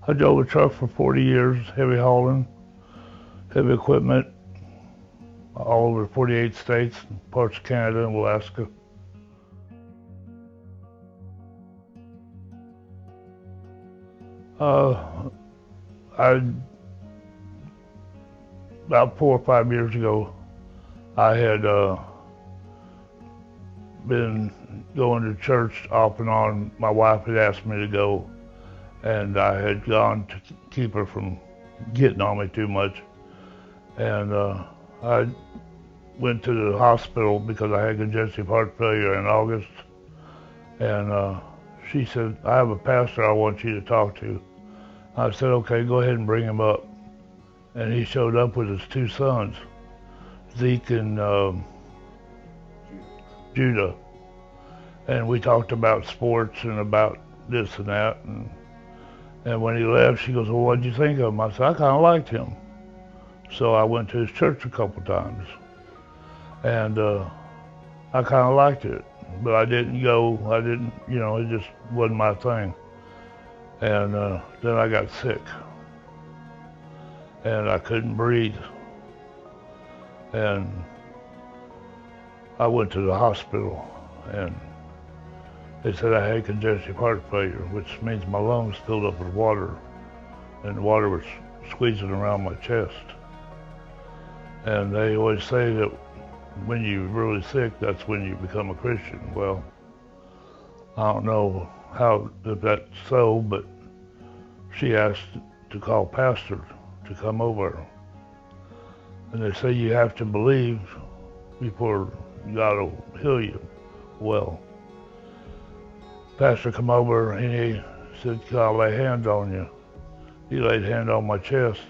I drove a truck for 40 years, heavy hauling, heavy equipment, all over 48 states, parts of Canada and Alaska. Uh, I About 4 or 5 years ago, I had been going to church off and on. My wife had asked me to go, and I had gone to keep her from getting on me too much. And I went to the hospital because I had congestive heart failure in August. And she said, I have a pastor I want you to talk to. I said, okay, go ahead and bring him up. And he showed up with his two sons, Zeke and Judah. And we talked about sports and about this and that. And when he left, she goes, well, what did you think of him? I said, I kind of liked him. So I went to his church a couple times. And I kind of liked it. But I didn't go, it just wasn't my thing. And then I got sick. And I couldn't breathe. And I went to the hospital, and they said I had congestive heart failure, which means my lungs filled up with water, and the water was squeezing around my chest. And they always say that when you're really sick, that's when you become a Christian. Well, I don't know if that's so, but she asked to call pastor to come over. And they say you have to believe before God will heal you. Well, pastor come over and he said, can I lay hands on you? He laid hand on my chest.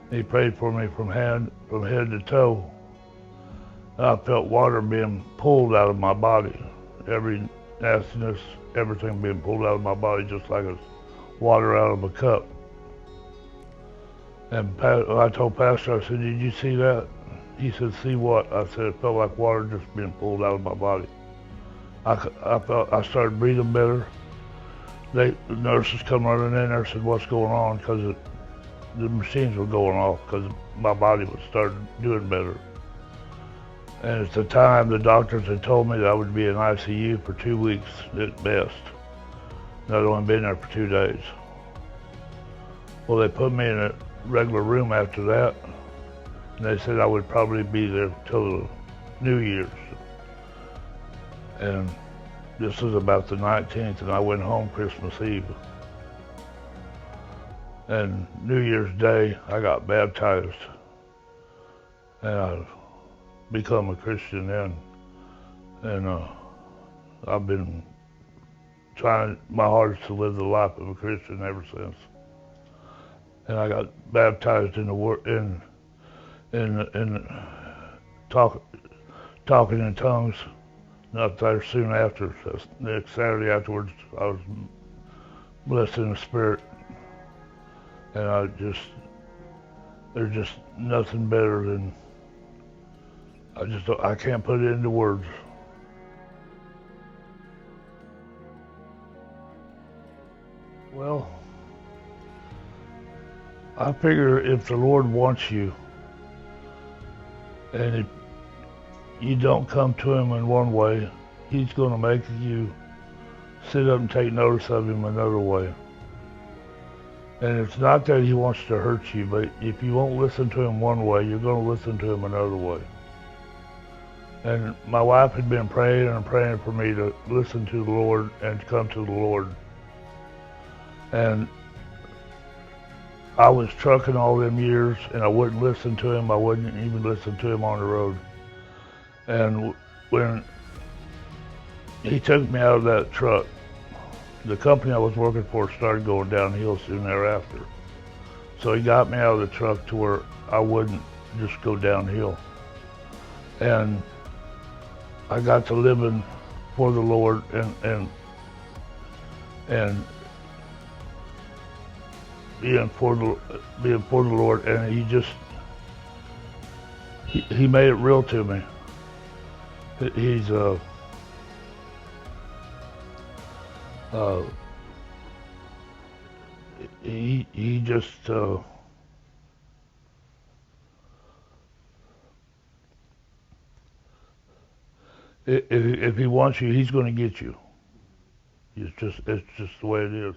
He prayed for me from head to toe. And I felt water being pulled out of my body. Every nastiness, everything being pulled out of my body just like it's water out of a cup. And I told Pastor, I said, did you see that? He said, see what? I said, it felt like water just being pulled out of my body. I started breathing better. The nurses come running in there and said, what's going on? Because the machines were going off because my body was starting doing better. And at the time, the doctors had told me that I would be in ICU for 2 weeks at best. And I'd only been there for 2 days. Well, they put me in a regular room after that, and they said I would probably be there till the New Year's. And this was about the 19th, and I went home Christmas Eve. And New Year's Day, I got baptized, and I've become a Christian then. And I've been trying my hardest to live the life of a Christian ever since. And I got baptized in talking in tongues. Not there soon after. So next Saturday afterwards, I was blessed in the Spirit, and there's just nothing better than. I can't put it into words. Well, I figure if the Lord wants you, and if you don't come to him in one way, he's going to make you sit up and take notice of him another way. And it's not that he wants to hurt you, but if you won't listen to him one way, you're going to listen to him another way. And my wife had been praying and praying for me to listen to the Lord and to come to the Lord. And I was trucking all them years, and I wouldn't listen to him. I wouldn't even listen to him on the road. And when he took me out of that truck, the company I was working for started going downhill soon thereafter. So he got me out of the truck to where I wouldn't just go downhill. And I got to living for the Lord and being for the Lord, and he made it real to me. He's he just if he wants you, he's going to get you. It's just the way it is.